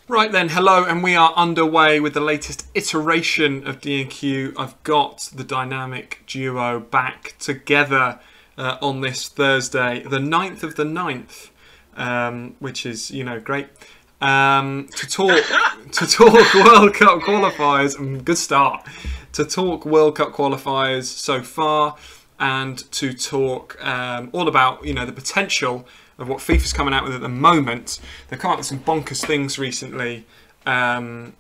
Right then, hello, and we are underway with the latest iteration of D&Q. I've got the dynamic duo back together on this Thursday, the 9th of the 9th, which is, great. To talk World Cup qualifiers, good start. To talk World Cup qualifiers so far, and to talk all about, the potential of what FIFA's coming out with at the moment. They've come out with some bonkers things recently, as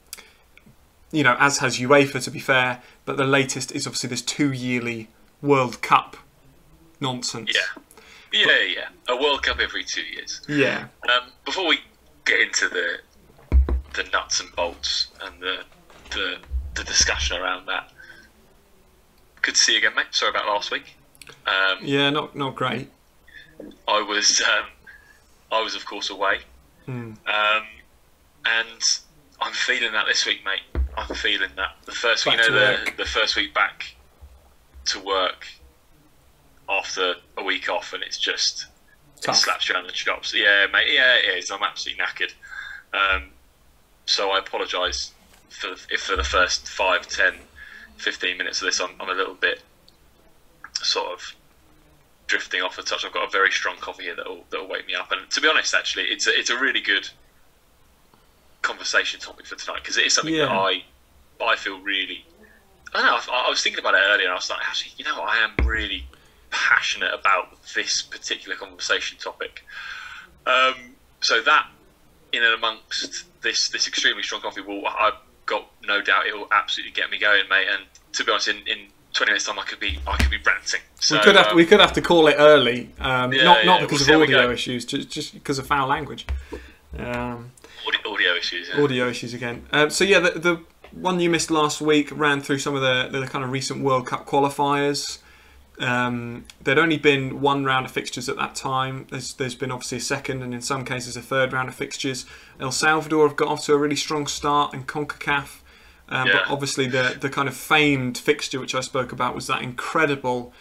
has UEFA, to be fair. But the latest is obviously this 2-yearly World Cup nonsense. Yeah. A World Cup every 2 years. Yeah. Before we get into the nuts and bolts and the discussion around that, good to see you again, mate. Sorry about last week. Not great. I was of course away, and I'm feeling that this week, mate. I'm feeling that the first week, the first week back to work after a week off, and it slaps you around the chops. Yeah, mate. Yeah, it is. I'm absolutely knackered. So I apologise for the first 5, 10, 15 minutes of this. I'm a little bit sort of drifting off a touch. I've got a very strong coffee here that'll wake me up, and to be honest, actually, it's a really good conversation topic for tonight, because it is something that I feel really. I don't know. I was thinking about it earlier, and I was like, actually, I am really passionate about this particular conversation topic. So that, in and amongst this extremely strong coffee, I've got no doubt it will absolutely get me going, mate. And to be honest, in 20 minutes time, I could be ranting. So, we could have to call it early, not because of audio issues, just because of foul language. Audio issues. Yeah. Audio issues again. The one you missed last week ran through some of the kind of recent World Cup qualifiers. There'd only been one round of fixtures at that time. There's been obviously a second, and in some cases a third round of fixtures. El Salvador have got off to a really strong start in CONCACAF. But obviously the kind of famed fixture which I spoke about was that incredible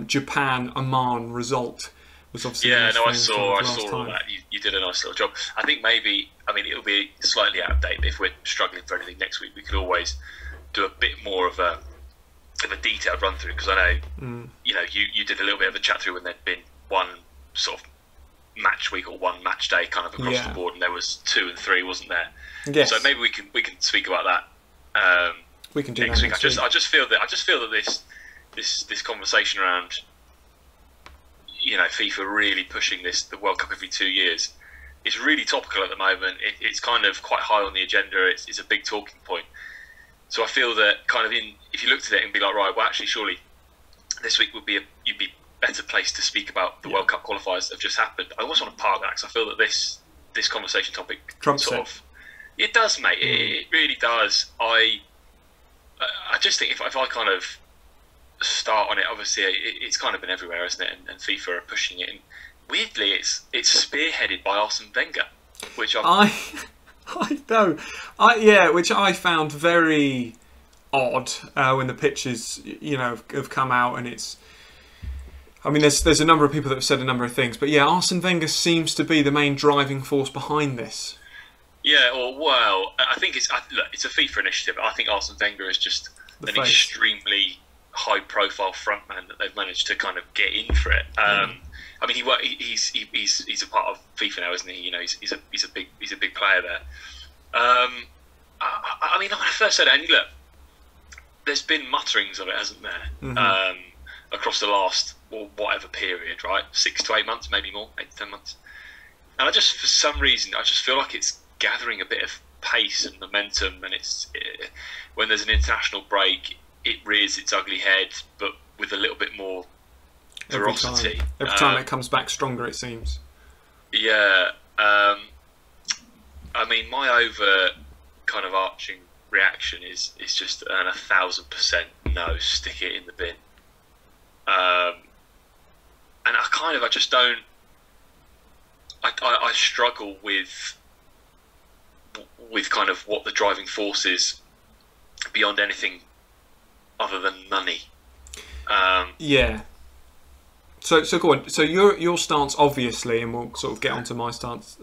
Japan-Oman result. Was obviously I saw all that. You did a nice little job. I think it'll be slightly out of date, but if we're struggling for anything next week, we could always do a bit more of a detailed run through, because I know you did a little bit of a chat through when there'd been one sort of match week or one match day kind of across the board, and there was 2 and 3, wasn't there? Yes. So maybe we can speak about that. We can do next that week. I just feel that this conversation around FIFA really pushing the World Cup every 2 years is really topical at the moment. It's kind of quite high on the agenda. It's a big talking point. So I feel that kind of if you looked at it and be like, right, well, actually, surely this week you'd be better placed to speak about the World Cup qualifiers that have just happened. I almost want to park that, because I feel that this conversation topic it does, mate. It really does. I just think if I kind of start on it, obviously it's kind of been everywhere, isn't it? And FIFA are pushing it. And weirdly, it's spearheaded by Arsene Wenger, which I know. Which I found very odd when the pictures, have come out, and it's. I mean, there's a number of people that have said a number of things, but Arsene Wenger seems to be the main driving force behind this. Yeah, I think it's a FIFA initiative. I think Arsene Wenger is just an extremely high-profile frontman that they've managed to kind of get in for it. I mean, he's a part of FIFA now, isn't he? He's a big player there. I mean, when I first said it, and look, there's been mutterings of it, hasn't there? Across the last whatever period, right? 6 to 8 months, maybe more, 8 to 10 months. And for some reason, I just feel like it's gathering a bit of pace and momentum, and when there's an international break, it rears its ugly head, but with a little bit more ferocity. Every time it comes back stronger, it seems. Yeah. I mean, my over kind of arching reaction is just an 1,000% no, stick it in the bin. And I just don't. I struggle with kind of what the driving force is beyond anything other than money. So go on. So your stance, obviously, and we'll sort of get onto my stance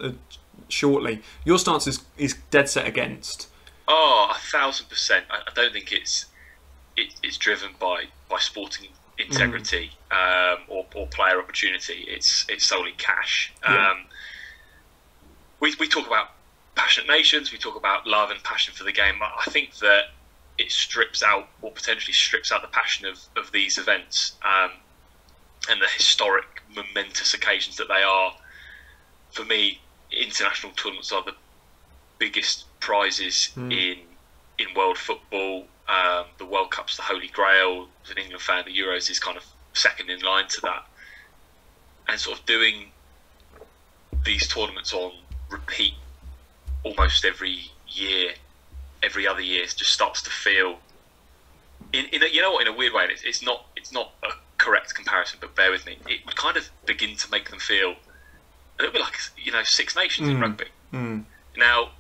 shortly. Your stance is dead set against. Oh, 1,000%. I don't think it's driven by sporting integrity or player opportunity. It's solely cash. Yeah. We talk about passionate nations. We talk about love and passion for the game. I think that it strips out, or potentially strips out, the passion of these events and the historic, momentous occasions that they are. For me, international tournaments are the biggest prizes in world football. The World Cup's the Holy Grail. As an England fan, the Euros is kind of second in line to that. And sort of doing these tournaments on repeat almost every year, every other year, just starts to feel, in a weird way, it's not a correct comparison, but bear with me, it would kind of begin to make them feel a little bit like, Six Nations in rugby. Now,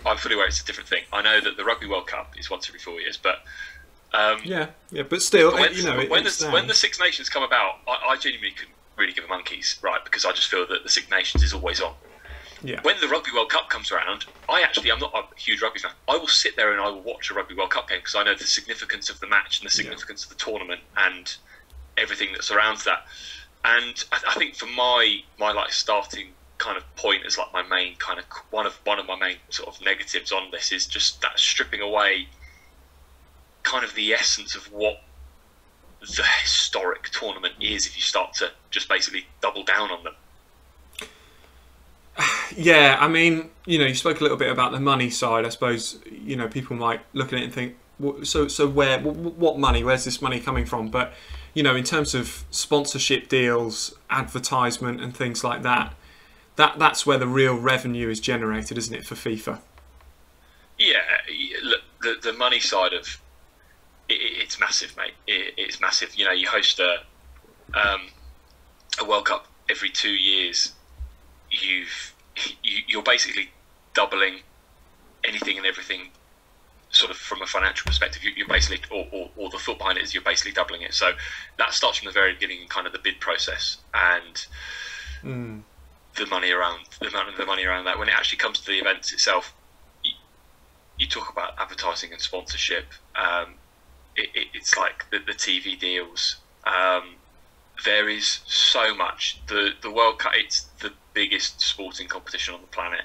I'm fully aware it's a different thing. I know that the Rugby World Cup is once every 4 years, but but still, when the Six Nations come about, I genuinely couldn't really give a monkeys, right? Because I just feel that the Six Nations is always on. Yeah. When the Rugby World Cup comes around, I'm not a huge rugby fan. I will sit there and I will watch a Rugby World Cup game because I know the significance of the match and the significance of the tournament and everything that surrounds that. And I think for my like starting kind of point as like my main kind of one of my main sort of negatives on this is just that stripping away kind of the essence of what the historic tournament is if you start to just basically double down on them. Yeah, I mean, you spoke a little bit about the money side. I suppose, people might look at it and think, so what money? Where's this money coming from? But, in terms of sponsorship deals, advertisement and things like that, that's where the real revenue is generated, isn't it, for FIFA? Yeah, look, the money side of it's massive, mate. It's massive. You host a World Cup every 2 years. You're basically doubling anything and everything, sort of from a financial perspective. You're basically, or the thought behind it is you're basically doubling it. So that starts from the very beginning, kind of the bid process and the money around that. When it actually comes to the events itself, you talk about advertising and sponsorship. It's like the TV deals. There is so much. The World Cup, it's the biggest sporting competition on the planet.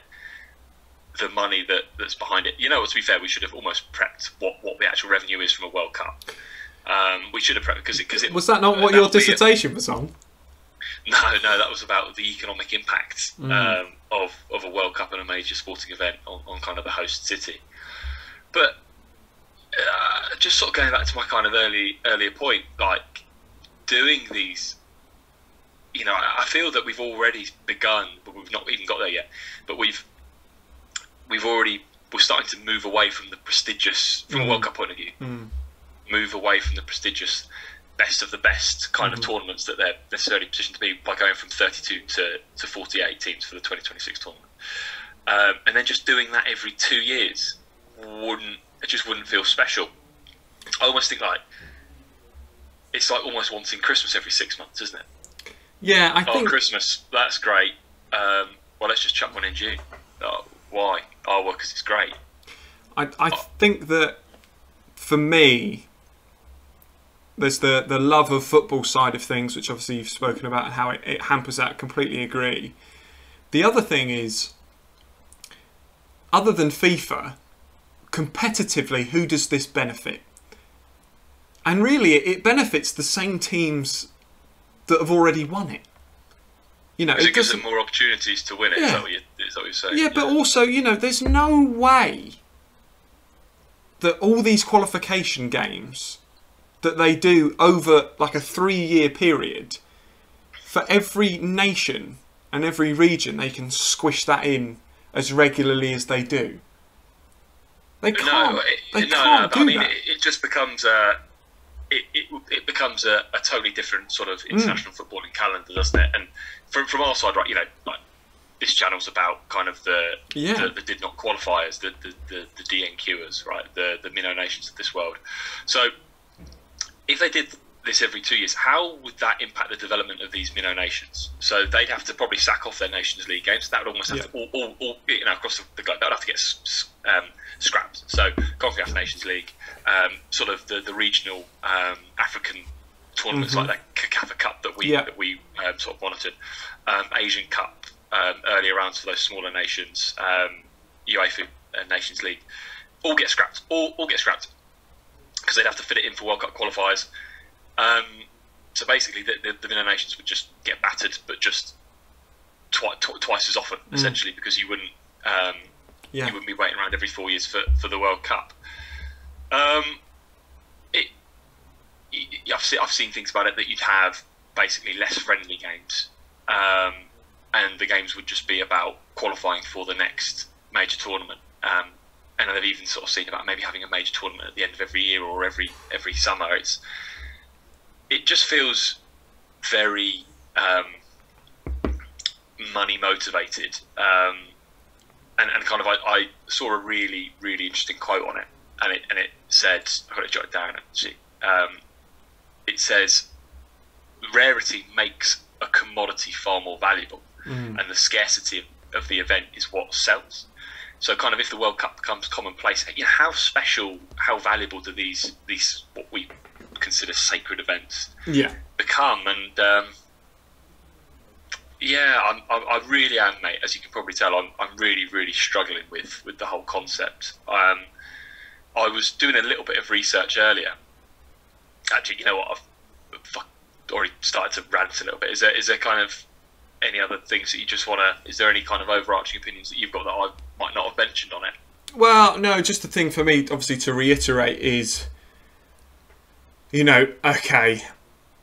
The money that's behind it. To be fair, we should have almost prepped what the actual revenue is from a World Cup. We should have prepped because it was that not what your dissertation was on? No, that was about the economic impact of a World Cup and a major sporting event on kind of the host city. But just sort of going back to my kind of earlier point, like doing these, I feel that we've already begun, but we've not even got there yet. But we're starting to move away from the prestigious, from a World Cup point of view, move away from the prestigious best of the best kind of tournaments that they're necessarily positioned to be, by going from 32 to 48 teams for the 2026 tournament. And then just doing that every 2 years wouldn't feel special. I almost think like it's like almost wanting Christmas every 6 months, isn't it? Yeah, I think Christmas, that's great. Well, let's just chuck one in June. Why? Well, because it's great. I think that for me, there's the love of football side of things, which obviously you've spoken about and how it hampers that. Completely agree. The other thing is, other than FIFA, competitively, who does this benefit? And really, it benefits the same teams that have already won it. It gives them more opportunities to win it. Yeah. Is that what you're saying? Yeah, but also, there's no way that all these qualification games that they do over like a 3-year period, for every nation and every region, they can squish that in as regularly as they do. They can't. They can't do that. It just becomes it becomes a totally different sort of international footballing calendar, doesn't it? And from our side, right, like this channel's about kind of the did not qualifiers, the DNQers, right, the minnow nations of this world. So if they did this every 2 years, how would that impact the development of these minnow nations? So they'd have to probably sack off their Nations League games. That would almost have to all across the globe. That would have to get scrapped. So CONCACAF Nations League, sort of the regional African tournaments like that CACAFA Cup that we sort of monitored, Asian Cup, earlier rounds for those smaller nations, UEFA Nations League, all get scrapped. All get scrapped because they'd have to fit it in for World Cup qualifiers. So basically, the minnow nations would just get battered, but just twice as often, essentially, because you wouldn't be waiting around every 4 years for the World Cup. I've seen things about it that you'd have basically less friendly games, and the games would just be about qualifying for the next major tournament. And I've even sort of seen about maybe having a major tournament at the end of every year or every summer. It just feels very money motivated, and kind of I saw a really interesting quote on it, and it said, I've got it jotted down actually. It says, rarity makes a commodity far more valuable, and the scarcity of the event is what sells. So kind of if the World Cup becomes commonplace, how special, how valuable do these what we consider sacred events become? And I really am, mate. As you can probably tell, I'm really struggling with the whole concept. I was doing a little bit of research earlier. Actually, you know what? I've already started to rant a little bit. Is there kind of any other things that you just want to? Is there any kind of overarching opinions that you've got that I might not have mentioned on it? Well, no. Just the thing for me, obviously, to reiterate is, okay.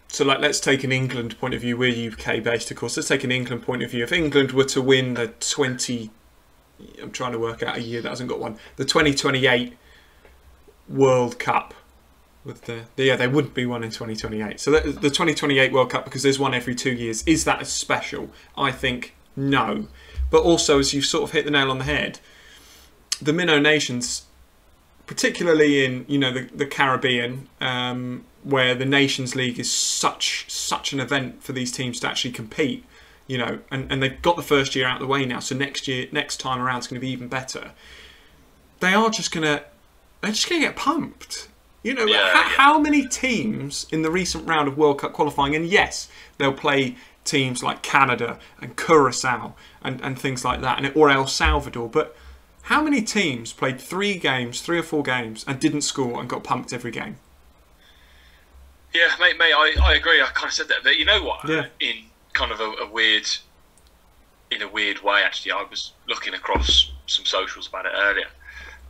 So, let's take an England point of view. We're UK based, of course. Let's take an England point of view. If England were to win the I'm trying to work out a year that hasn't got one. The 2028 World Cup. They wouldn't be one in 2028. So the 2028 World Cup, because there's one every 2 years, is that as special? I think no. But also, as you sort of hit the nail on the head, the minnow nations, particularly in the Caribbean, where the Nations League is such an event for these teams to actually compete, and they've got the first year out of the way now. So next time around, it's going to be even better. They're just going to get pumped. How many teams in the recent round of World Cup qualifying, and yes, they'll play teams like Canada and Curacao and things like that, or El Salvador, but how many teams played 3 or 4 games, and didn't score and got pumped every game? Yeah, mate, I agree. I kind of said that, but you know what? Yeah. In kind of a weird way, actually, I was looking across some socials about it earlier,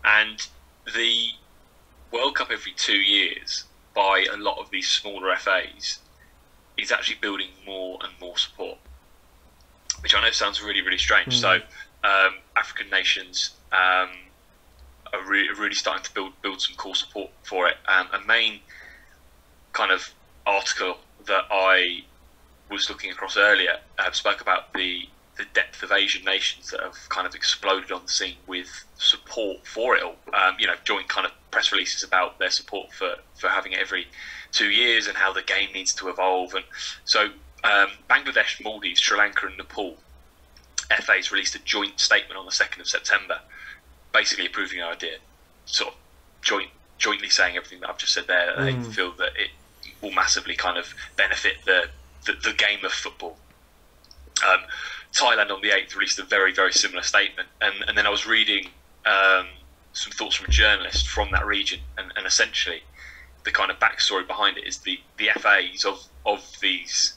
and the World Cup every 2 years by a lot of these smaller FAs is actually building more and more support, which I know sounds really strange. So African nations are really starting to build some core support for it. A main kind of article that I was looking across earlier spoke about the depth of Asian nations that have kind of exploded on the scene with support for it all. Joint kind of press releases about their support for having it every 2 years and how the game needs to evolve. And so Bangladesh, Maldives, Sri Lanka and Nepal FAs released a joint statement on the 2nd of September, basically approving the idea, sort of jointly saying everything that I've just said there. They feel that it will massively kind of benefit the game of football. Thailand on the 8th released a very similar statement, and then I was reading some thoughts from a journalist from that region, and essentially the kind of backstory behind it is the FAs of these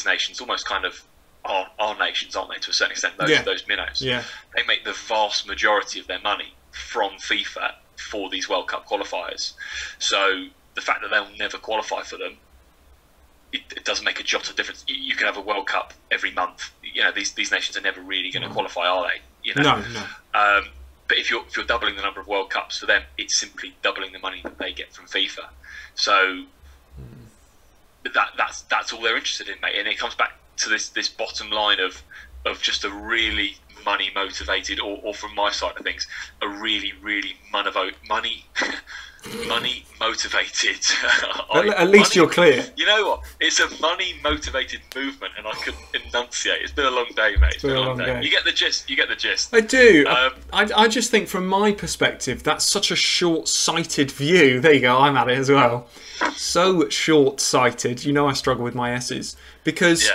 nations almost kind of are nations, aren't they, to a certain extent, those minnows. They make the vast majority of their money from FIFA for these World Cup qualifiers, so the fact that they'll never qualify for them, it doesn't make a jot of difference. You can have a World Cup every month. These nations are never really going to qualify, are they? No. But if you're doubling the number of World Cups for them, it's simply doubling the money that they get from FIFA. So that's all they're interested in, mate. And it comes back to this bottom line of of just a really money motivated, or from my side of things, a really money money motivated. At least you're clear. You know what? It's a money motivated movement, and I couldn't enunciate. It's been a long day, mate. It's been a long day. You get the gist. You get the gist. I do. I just think, from my perspective, that's such a short-sighted view. There you go. I'm at it as well. So short-sighted. You know, I struggle with my S's because,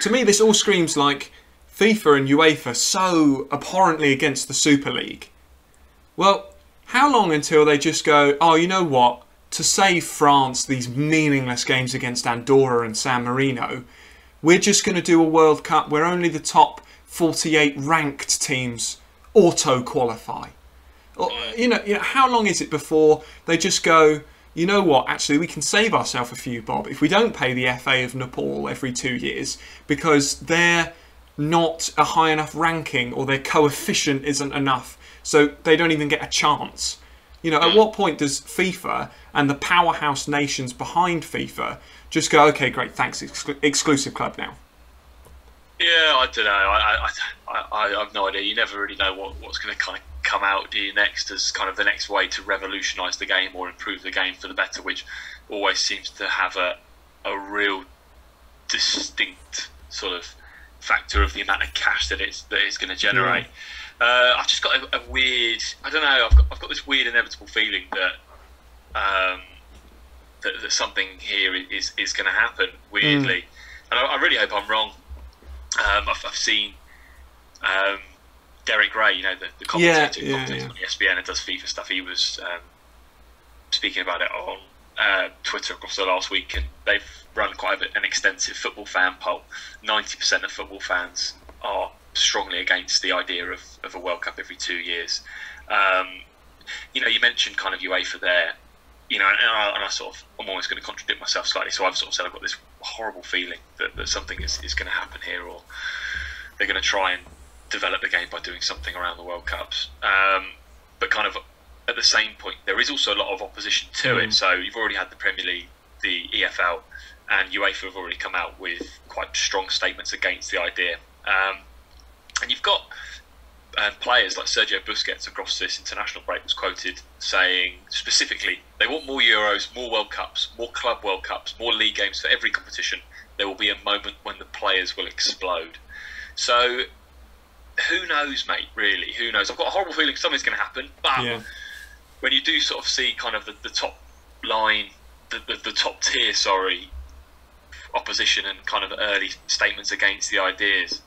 to me, this all screams like FIFA and UEFA so abhorrently against the Super League. Well, how long until they just go, oh, you know what? To save France these meaningless games against Andorra and San Marino, we're just going to do a World Cup where only the top 48 ranked teams auto-qualify. Or, you know, how long is it before they just go, you know what, actually we can save ourselves a few bob if we don't pay the FA of Nepal every 2 years because they're not a high enough ranking or their coefficient isn't enough, so they don't even get a chance. You know, at what point does FIFA and the powerhouse nations behind FIFA just go, okay, great, thanks, exclusive club now? Yeah, I don't know. I have no idea. You never really know what's going to kind of come out, do you, next as kind of the next way to revolutionise the game or improve the game for the better, which always seems to have a real distinct sort of factor of the amount of cash that it's going to generate. I've just got a weird, I don't know, I've got this weird inevitable feeling that that something here is going to happen weirdly, and I really hope I'm wrong. I've seen Derek Ray, you know, the commentator on ESPN and does FIFA stuff. He was speaking about it on Twitter across the last week, and they've run quite an extensive football fan poll. 90% of football fans are strongly against the idea of a World Cup every 2 years. You know, you mentioned kind of UEFA there, you know, and I sort of, I'm always going to contradict myself slightly, so I've sort of said I've got this horrible feeling that something is going to happen here, or they're going to try and develop the game by doing something around the World Cups. But kind of at the same point, there is also a lot of opposition to it. So you've already had the Premier League, the EFL, and UEFA have already come out with quite strong statements against the idea. And you've got players like Sergio Busquets across this international break was quoted saying specifically they want more Euros, more World Cups, more Club World Cups, more league games for every competition. There will be a moment when the players will explode. So who knows, mate, really? Who knows? I've got a horrible feeling something's going to happen, but when you do sort of see kind of the top line, the top tier, opposition and kind of early statements against the ideas,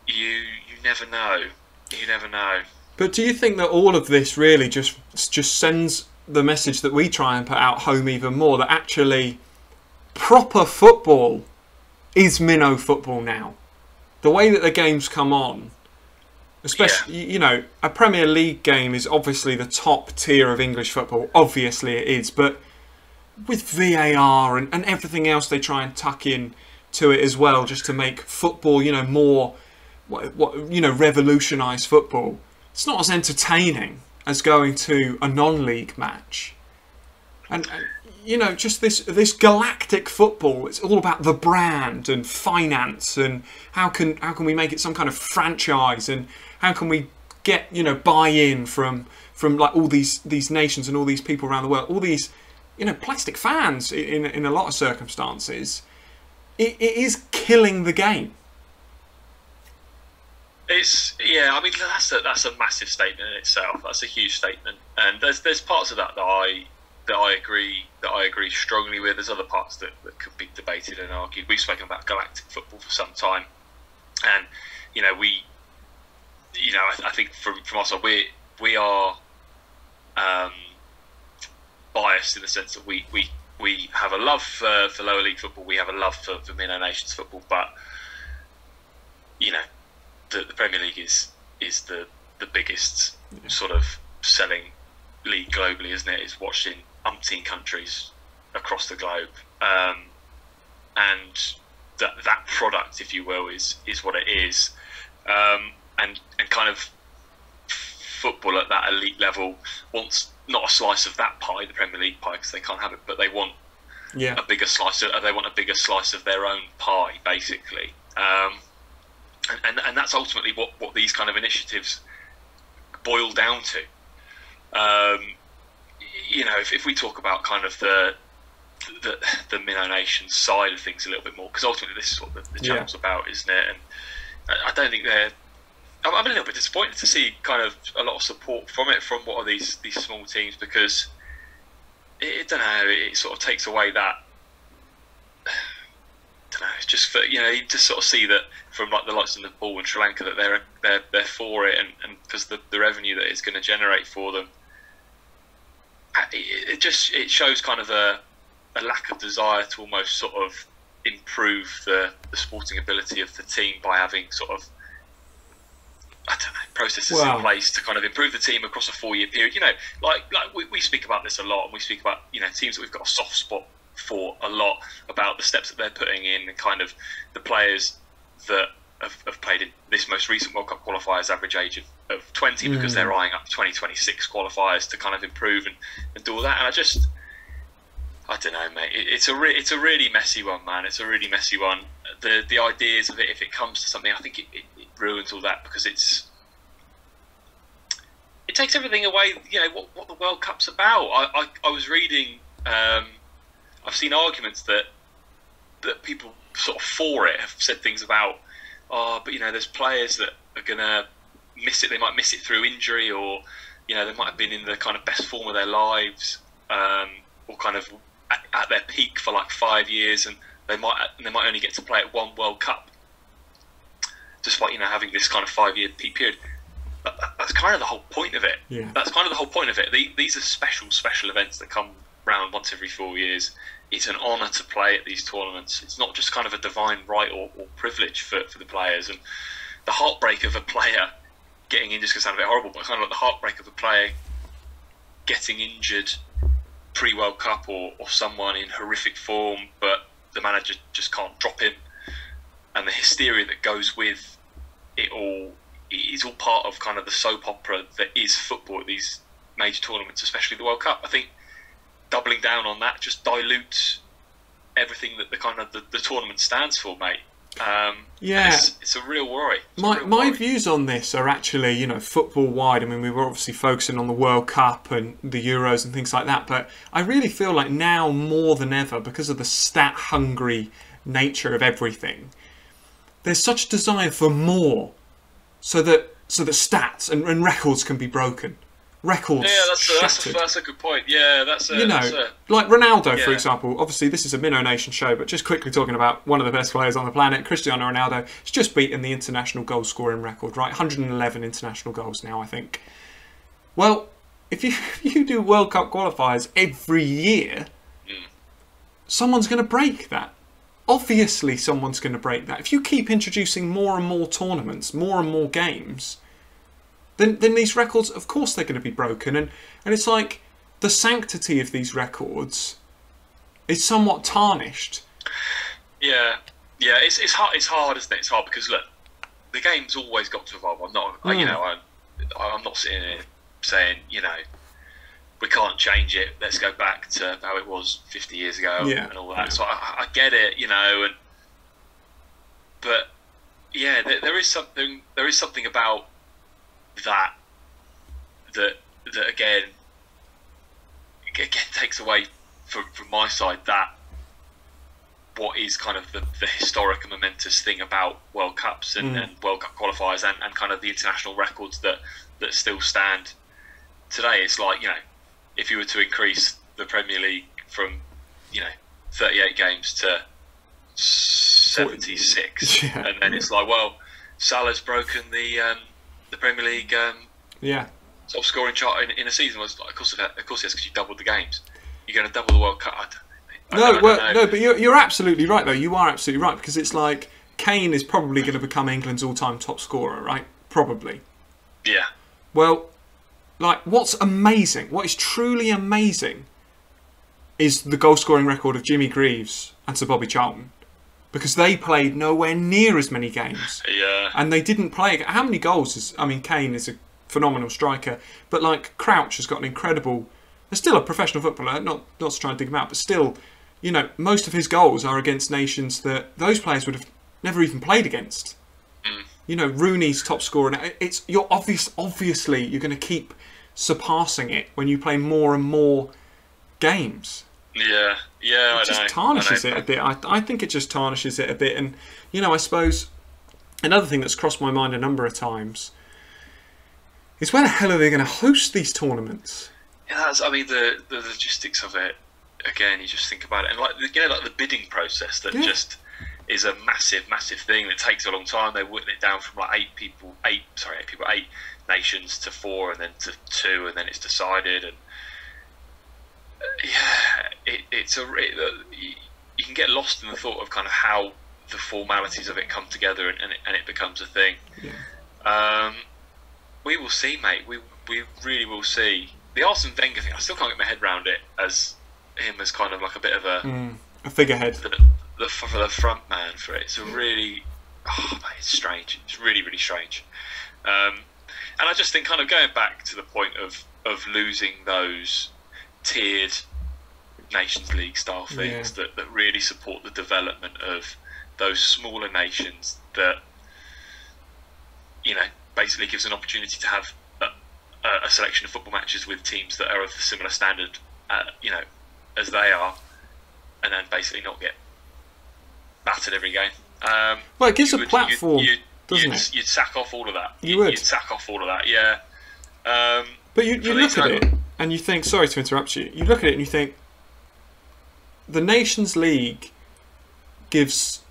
you never know. You never know. But do you think that all of this really just sends the message that we try and put out home even more, that actually proper football is minnow football now? The way that the games come on, especially, you know, a Premier League game is obviously the top tier of English football. Obviously it is, but with VAR and everything else they try and tuck in to it as well, just to make football, you know, more, you know, revolutionise football. It's not as entertaining as going to a non-league match. And you know, just this galactic football. It's all about the brand and finance, and how can we make it some kind of franchise, and how can we get, you know, buy-in from like all these nations and all these people around the world, all these, you know, plastic fans in a lot of circumstances. It is killing the game. It's I mean that's a massive statement in itself. That's a huge statement, and there's parts of that I agree strongly with. There's other parts that could be debated and argued. We've spoken about galactic football for some time, and you know I think from our side we are biased in the sense that we have a love for lower league football. We have a love for minnow nations football, but you know the Premier League is the biggest sort of selling league globally, isn't it? It's watched in umpteen countries across the globe, and that product, if you will, is what it is, and kind of football at that elite level wants not a slice of that pie, the Premier League pie, because they can't have it, but they want Yeah. a bigger slice of, they want a bigger slice of their own pie, basically. And that's ultimately what these kind of initiatives boil down to. You know, if we talk about kind of the Minnow Nation side of things a little bit more, because ultimately this is what the channel's about, isn't it? And I don't think I'm a little bit disappointed to see kind of a lot of support from what are these small teams, because I don't know, it sort of takes away that. I don't know, it's just for, you know, you just sort of see that from like the likes of Nepal and Sri Lanka that they're for it, and because the revenue that it's going to generate for them, it shows kind of a lack of desire to almost sort of improve the sporting ability of the team by having sort of, I don't know, processes in place to kind of improve the team across a 4-year period. You know, like we speak about this a lot, and we speak about, you know, teams that we've got a soft spot for a lot, about the steps that they're putting in, and kind of the players that have played in this most recent World Cup qualifiers average age of 20, because they're eyeing up 2026 qualifiers to kind of improve and do all that. And I don't know, mate. It's a really messy one, man. It's a really messy one. The ideas of it, if it comes to something, I think it ruins all that, because it takes everything away. You know what the World Cup's about. I was reading. I've seen arguments that people sort of for it have said things about, but you know, there's players that are gonna miss it. They might miss it through injury, or you know, they might have been in the kind of best form of their lives, or kind of at their peak for like 5 years, and they might only get to play at one World Cup, despite, you know, having this kind of 5-year peak period. That's kind of the whole point of it. Yeah. That's kind of the whole point of it. These are special events that come round once every 4 years. It's an honour to play at these tournaments. It's not just kind of a divine right or privilege for the players. And the heartbreak of a player getting injured is going to sound a bit horrible, but kind of like the heartbreak of a player getting injured pre-World Cup, or someone in horrific form, but the manager just can't drop him, and the hysteria that goes with it all is all part of kind of the soap opera that is football at these major tournaments, especially the World Cup. I think doubling down on that just dilutes everything that the tournament stands for, mate. It's a real worry. My views on this are actually, you know, football wide. I mean, we were obviously focusing on the World Cup and the Euros and things like that, but I really feel like now more than ever, because of the stat hungry nature of everything, there's such a desire for more, so that stats and records can be broken. Records shattered. That's a good point. Yeah, like Ronaldo, for example. Obviously, this is a Minnow Nation show, but just quickly talking about one of the best players on the planet, Cristiano Ronaldo, has just beaten the international goal scoring record, right? 111 international goals now, I think. Well, if you do World Cup qualifiers every year, someone's going to break that. Obviously, someone's going to break that. If you keep introducing more and more tournaments, more and more games, then these records, of course, they're going to be broken. And it's like the sanctity of these records is somewhat tarnished. Yeah, it's hard, isn't it? It's hard because, look, the game's always got to evolve. I'm not sitting here saying, you know, we can't change it. Let's go back to how it was 50 years ago and all that. Yeah. So I get it, you know, but yeah, there is something about that again takes away from my side that what is kind of the historic and momentous thing about World Cups and World Cup qualifiers and kind of the international records that still stand today. It's like, you know, if you were to increase the Premier League from, you know, 38 games to 76, and then it's like, well, Salah's broken the Premier League top scoring chart in a season. Was like, of course yes, because you doubled the games. You're going to double the World Cup. No, but you're absolutely right though. You are absolutely right, because it's like Kane is probably going to become England's all-time top scorer, right? Probably. Yeah. Well, like, what's amazing, what is truly amazing, is the goal-scoring record of Jimmy Greaves and Sir Bobby Charlton. Because they played nowhere near as many games. Yeah. And they didn't play. How many goals is... I mean, Kane is a phenomenal striker. But, like, Crouch has got an incredible... They're still a professional footballer. Not to try and dig him out. But still, you know, most of his goals are against nations that those players would have never even played against. You know, Rooney's top scorer. You're obviously you're going to keep surpassing it when you play more and more games. Yeah, It just tarnishes it a bit. I think it just tarnishes it a bit. And, you know, I suppose another thing that's crossed my mind a number of times is where the hell are they going to host these tournaments? Yeah, the logistics of it. Again, you just think about it, and like the bidding process that just is a massive thing that takes a long time. They whittle it down from like eight nations to 4, and then to 2, and then it's decided. And you can get lost in the thought of kind of how the formalities of it come together, and it becomes a thing. Yeah. We will see, mate. We really will see. The Arsene Wenger thing, I still can't get my head around it as him as kind of like a bit of a figurehead, the front man for it. It's a really, mate, it's strange. It's really strange. And I just think, kind of going back to the point of losing those tiered Nations League style things that really support the development of those smaller nations, that, you know, basically gives an opportunity to have a selection of football matches with teams that are of a similar standard, you know, as they are, and then basically not get battered every game. Well, it gives a platform, doesn't it? You'd sack off all of that. You'd sack off all of that, yeah. But you look at it and you think, sorry to interrupt you, you look at it and you think, the Nations League gives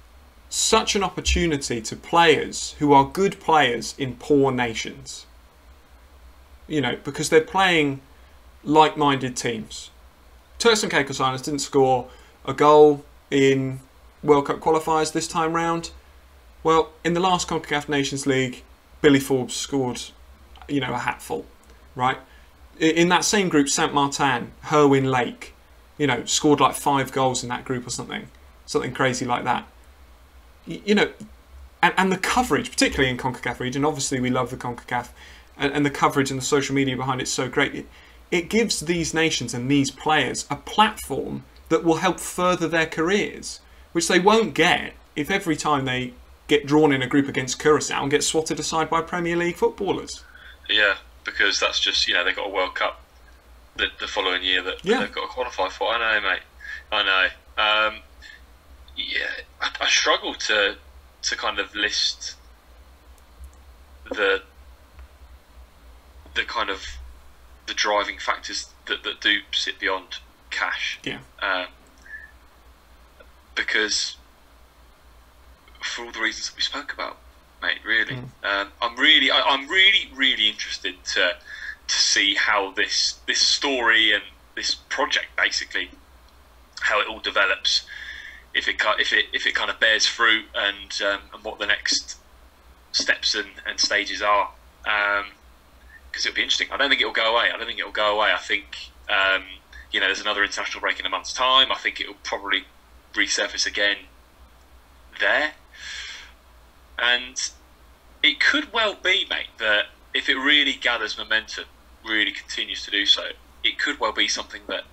such an opportunity to players who are good players in poor nations. You know, because they're playing like-minded teams. Turks and Caicos Islands didn't score a goal in World Cup qualifiers this time round. Well, in the last CONCACAF Nations League, Billy Forbes scored, you know, a hatful, right? In that same group, Saint Martin, Herwin Lake, you know, scored like 5 goals in that group or something crazy like that. You know, and the coverage, particularly in CONCACAF region, obviously we love the CONCACAF, and the coverage and the social media behind it's so great. It gives these nations and these players a platform that will help further their careers, which they won't get if every time they get drawn in a group against Curacao and get swatted aside by Premier League footballers. Yeah, because that's just, you know, they got a World Cup the following year that they've got to qualify for. I know, mate. I know. I struggle to kind of list the kind of the driving factors that do sit beyond cash. Yeah. Because for all the reasons that we spoke about, mate, really. I'm really interested to see how this story and this project, basically, how it all develops, if it kind of bears fruit, and what the next steps and stages are. Because it'll be interesting. I don't think it'll go away. I think, you know, there's another international break in a month's time. I think it'll probably resurface again there. And it could well be, mate, that if it really gathers momentum, really continues to do so, it could well be something that,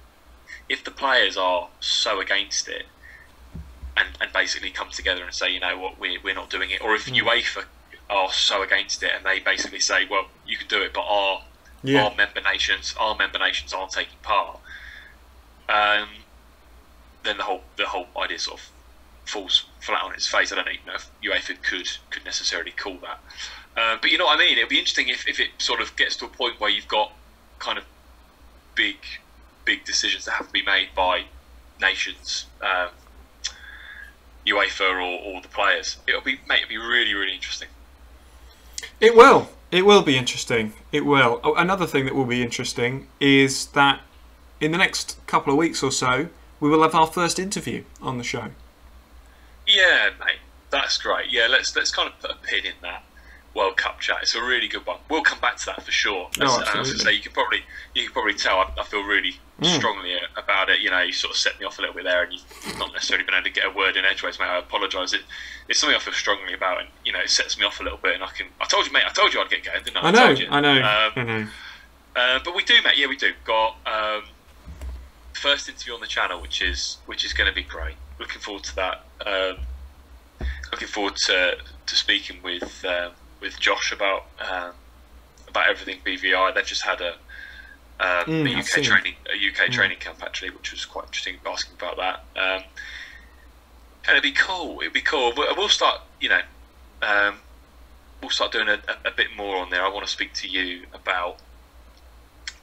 if the players are so against it and basically come together and say, you know what, we're not doing it, or if UEFA are so against it and they basically say, well, you can do it, but our member nations aren't taking part, then the whole idea sort of falls flat on its face. I don't even know if UEFA could necessarily call that, but you know what I mean. It'll be interesting if it sort of gets to a point where you've got kind of big decisions that have to be made by nations, UEFA or the players. It'll be really interesting. It will be interesting. It will. Oh, another thing that will be interesting is that in the next couple of weeks or so, we will have our first interview on the show. Yeah, mate, that's great. Yeah, let's kind of put a pin in that World Cup chat. It's a really good one. We'll come back to that for sure. Absolutely. As I say, you can probably tell I feel really strongly about it. You know, you sort of set me off a little bit there, and you've not necessarily been able to get a word in edgeways, mate. I apologise. It's something I feel strongly about, and you know, it sets me off a little bit. And I told you, mate. I told you I'd get going, didn't I? I know. But we do, mate. Yeah, we do. Got first interview on the channel, which is going to be great. Looking forward to that. Looking forward to speaking with Josh about everything BVI. They've just had a UK training camp actually, which was quite interesting. Asking about that, and it'd be cool. We'll start, we'll start doing a bit more on there. I want to speak to you about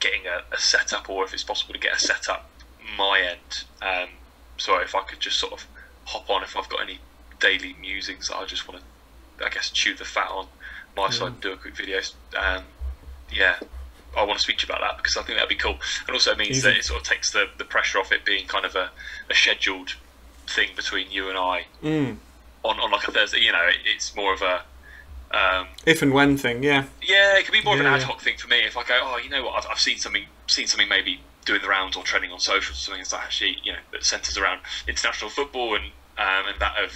getting a setup, or if it's possible to get a setup my end. So if I could just sort of hop on, if I've got any daily musings that I just want to, I guess, chew the fat on my side and do a quick video. Yeah, I want to speak to you about that because I think that'd be cool. And also it means that it sort of takes the pressure off it being kind of a scheduled thing between you and I on like a Thursday. It's more of a if and when thing. Yeah, it could be more of an ad hoc thing for me. If I go, oh, you know what, I've seen something maybe doing the rounds or trending on socials or something that's actually, that centres around international football and that of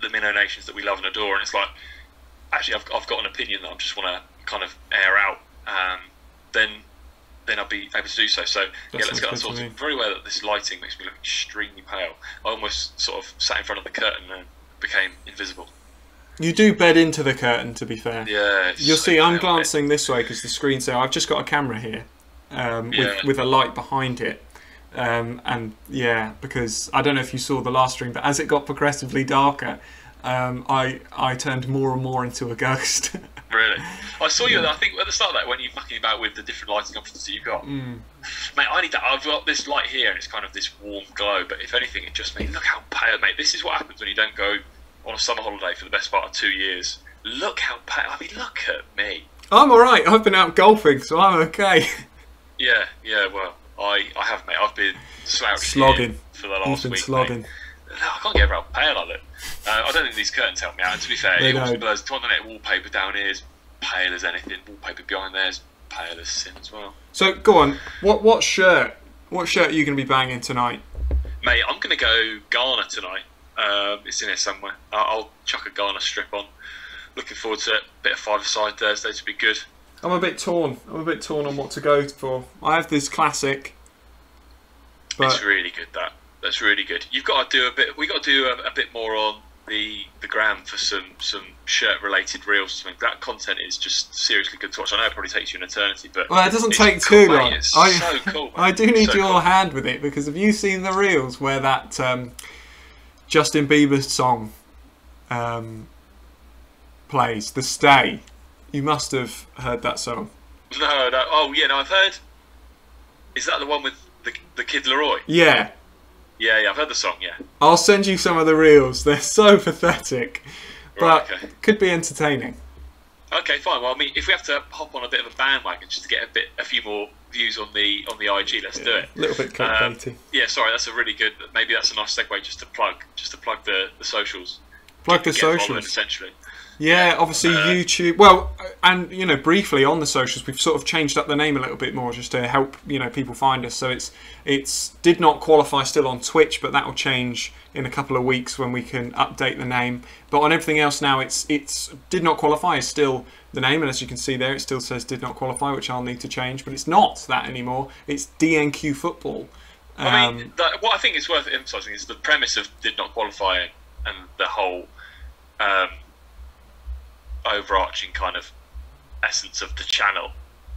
the minnow nations that we love and adore, and it's like, actually I've got an opinion that I just want to kind of air out, then I'll be able to do so. So let's get that sorted. Very aware that this lighting makes me look extremely pale. I almost sort of sat in front of the curtain and became invisible. You do bed into the curtain, to be fair. Yeah. You'll see I'm glancing this way because the screen's there. I've just got a camera here with a light behind it. And yeah, because I don't know if you saw the last stream, but as it got progressively darker, I turned more and more into a ghost. Really? I saw you, I think at the start of that, when you're mucking about with the different lighting options that you've got. Mate, I need that. I've got this light here and it's kind of this warm glow, but if anything, it just means, look how pale, mate. This is what happens when you don't go on a summer holiday for the best part of 2 years. Look how pale. I mean, look at me. I'm alright. I've been out golfing, so I'm okay. Yeah, well, I have, mate. I've been slogging for the last week. Slogging. Mate. No, I can't get how pale I look. I don't think these curtains help me out. And to be fair, it also blurs. The wallpaper down here is pale as anything. Wallpaper behind there is pale as sin as well. So go on. What shirt? What shirt are you going to be banging tonight? Mate, I'm going to go Ghana tonight. It's in here somewhere. I'll chuck a Ghana strip on. Looking forward to it. Bit of five-a-side Thursday to be good. I'm a bit torn. On what to go for. I have this classic. But it's really good. That's really good. You've got to do a bit. We got to do a bit more on the gram for some shirt related reels or something. That content is just seriously good to watch. I know it probably takes you an eternity, but it doesn't take too long. It's so cool. I do need your hand with it, because have you seen the reels where that Justin Bieber song plays, The Stay? You must have heard that song. No. Oh yeah, no, I've heard. Is that the one with the Kid Leroy? Yeah. Yeah, I've heard the song, yeah. I'll send you some of the reels. They're so pathetic, but could be entertaining. Okay, fine. Well, I mean, if we have to hop on a bit of a bandwagon just to get a few more views on the IG, let's do it. A little bit clickbaity. Yeah, sorry, that's a really good. Maybe that's a nice segue just to plug the socials. Plug the socials, essentially. Yeah, obviously YouTube. Well, and briefly on the socials, we've sort of changed up the name a little bit more just to help people find us. So it's Did Not Qualify still on Twitch, but that will change in a couple of weeks when we can update the name. But on everything else now, it's Did Not Qualify is still the name, and as you can see there, it still says Did Not Qualify, which I'll need to change. But it's not that anymore. It's DNQ Football. I mean, what I think is worth emphasising is the premise of Did Not Qualify and the whole overarching kind of essence of the channel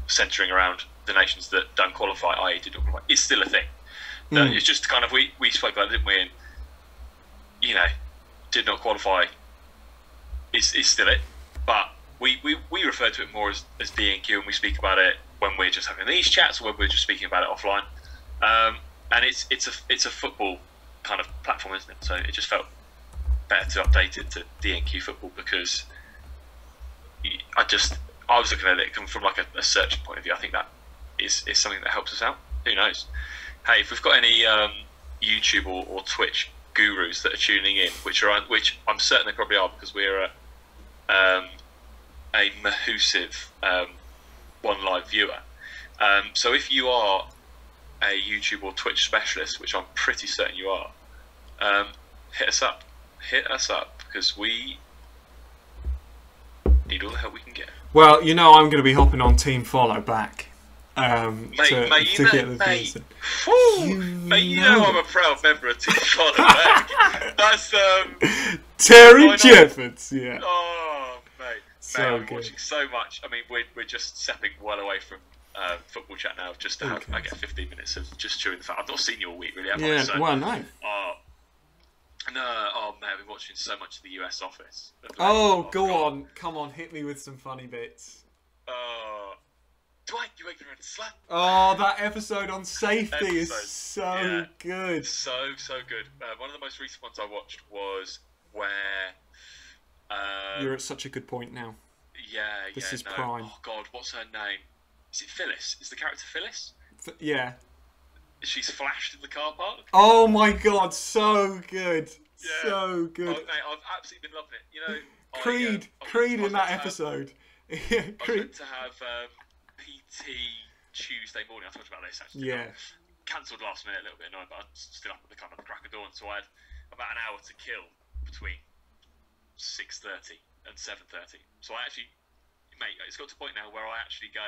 centering around the nations that don't qualify, i.e. did not qualify, is still a thing. It's just kind of, we spoke about it, didn't we, and did not qualify is still it, but we refer to it more as DNQ, and we speak about it when we're just having these chats or when we're just speaking about it offline, and it's a football kind of platform, isn't it? So it just felt better to update it to DNQ Football, because I was looking at it from like a searching point of view. I think that is something that helps us out. Who knows? Hey, if we've got any YouTube or Twitch gurus that are tuning in, which I'm certain they probably are, because we're a massive one live viewer. So if you are a YouTube or Twitch specialist, which I'm pretty certain you are, hit us up, because we need all the help we can get. Well, I'm going to be hopping on Team Follow back. Mate, to get the mate, views in. mate, you know I'm a proud member of Team Charlotte Beck. That's Terry Jeffords, yeah. Oh, mate, So I'm good. watching so much. I mean, we're just stepping well away from football chat now. Just to have, I get 15 minutes of just chewing the fat. I've not seen you all week, really, have I? Yeah, So, well, no. No, oh man, I've been watching so much of the US Office. Oh, go God. on. Come on, hit me with some funny bits. Dwight, you ignorant slut. Oh, that episode on safety is Episode, so yeah. good. So good. One of the most recent ones I watched was where. You're at such a good point now. This is prime. Oh God, what's her name? Is it Phyllis? Is the character Phyllis? Yeah. She's flashed in the car park. Oh my God, so good. Yeah. So good. Oh, mate, I've absolutely been loving it. You know, Creed in that episode. I was meant to have PT Tuesday morning. I talked about this actually. Yeah. Cancelled last minute, a little bit annoying, but I'm still up at the kind of crack of dawn, so I had about an hour to kill between 6:30 and 7:30. So I actually, mate, it's got to a point now where I actually go,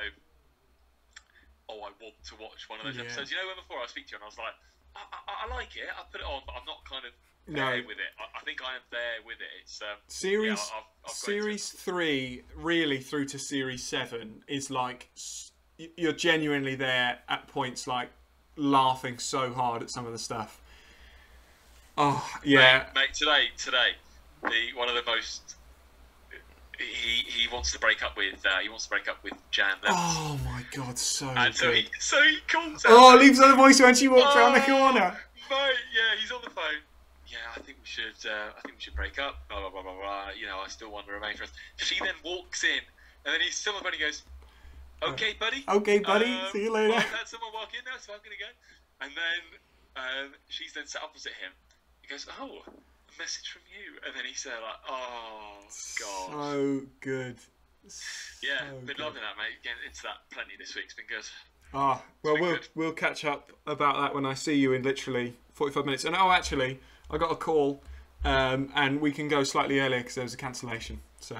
oh, I want to watch one of those episodes. You know, when before I speak to you and I was like, I like it, I put it on, but I'm not kind of there with it. I think I am there with it. It's series I've series 3 really through to series 7 is like you're genuinely there at points like laughing so hard at some of the stuff. Oh yeah, mate. Today, one of the most. He wants to break up with Jan Levins. Oh my God, so and good. So he calls her. Oh, leaves her the voice when she walks around the corner. Mate, yeah, he's on the phone. Yeah, I think we should break up. Blah blah blah blah blah. You know, I still want to remain friends. She then walks in, and then he's still on the phone. He goes, "Okay, buddy. Okay, buddy. See you later." Well, I've had someone walk in now, so I'm gonna go. And then she's then sat opposite him. He goes, "Oh, a message from you." And then he's there like, "Oh God." So good. Yeah, been loving that, mate. Getting into that plenty this week. It's been good. Ah, well, we'll catch up about that when I see you in literally 45 minutes. And actually, I got a call, and we can go slightly earlier because there was a cancellation. So.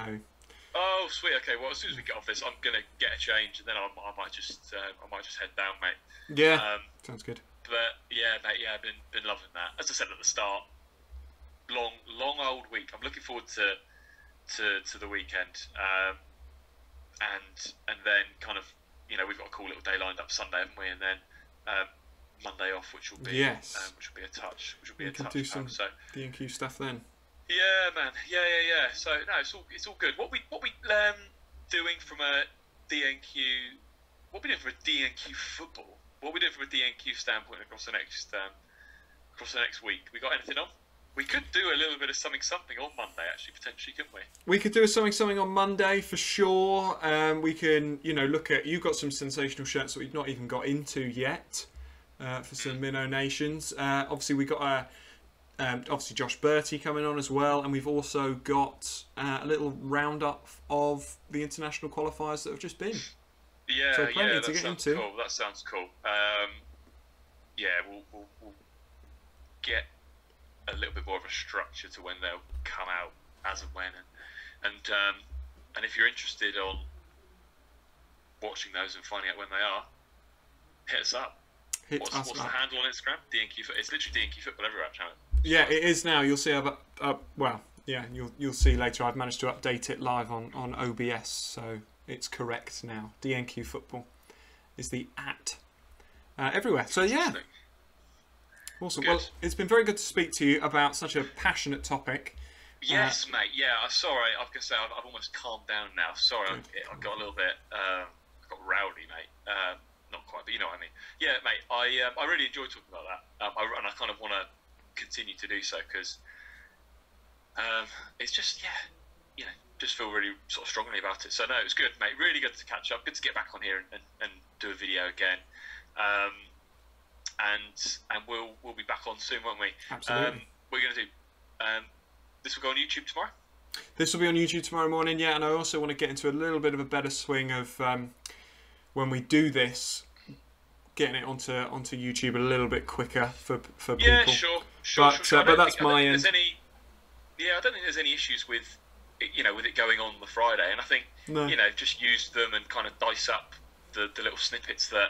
Oh, sweet. Okay. Well, as soon as we get off this, I'm gonna get a change, and then I might just head down, mate. Yeah. Sounds good. But yeah, mate. Yeah, I've been loving that. As I said at the start, long old week. I'm looking forward to the weekend, and then kind of, you know, we've got a cool little day lined up Sunday, haven't we? And then Monday off, which will be a touch. We can do some D&Q stuff then. Yeah, man. Yeah. So no, it's all good. What we doing from a D&Q? What we doing for a D&Q football? What we doing from a D&Q standpoint across the next week? We got anything on? We could do a little bit of something on Monday, actually, potentially, couldn't we? We could do a something on Monday for sure. We can, look at. You've got some sensational shirts that we've not even got into yet for some Minnow Nations. Obviously, we got obviously Josh Bertie coming on as well, and we've also got a little roundup of the international qualifiers that have just been. Yeah, so plenty to that get sounds into. Cool. That sounds cool. We'll get a little bit more of a structure to when they'll come out, as and when, and if you're interested on watching those and finding out when they are, hit us up. What's the handle on Instagram? D&Q Football. It's literally D&Q Football everywhere, channel. Yeah, it is now. You'll see. You'll see later. I've managed to update it live on OBS, so it's correct now. D&Q Football is the @ everywhere. So yeah. Awesome. Good. Well, it's been very good to speak to you about such a passionate topic. Yes, mate. Yeah, I'm sorry. I've got to say, I've almost calmed down now. Sorry, I got a little bit, got rowdy, mate. Not quite, but you know what I mean. Yeah, mate. I really enjoyed talking about that, and I kind of want to continue to do so because it's just, just feel really sort of strongly about it. So no, it was good, mate. Really good to catch up. Good to get back on here and do a video again. And we'll be back on soon, won't we? Absolutely. We're going to do. This will go on YouTube tomorrow. This will be on YouTube tomorrow morning, yeah. And I also want to get into a little bit of a better swing of when we do this, getting it onto YouTube a little bit quicker for people. Yeah, sure. But that's my end. I don't think there's any issues with it going on the Friday, and I think just use them and kind of dice up the little snippets that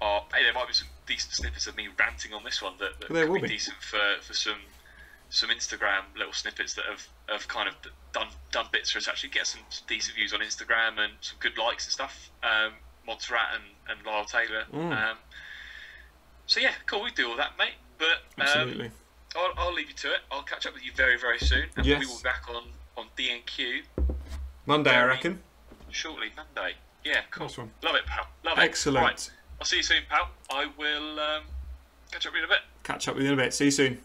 are. Hey, there might be some decent snippets of me ranting on this one that There could will be be. decent for some Instagram little snippets that have kind of done bits for us to actually get some decent views on Instagram and some good likes and stuff. Montserrat and Lyle Taylor. So yeah, cool. We do all that, mate. But Absolutely. I'll leave you to it. I'll catch up with you very, very soon, and Yes. we will be back on DNQ Monday, I reckon. shortly. Monday. Yeah, cool. Nice one. Love it, pal. Love it. Excellent. Right. I'll see you soon, pal. I will catch up with you in a bit. Catch up with you in a bit. See you soon.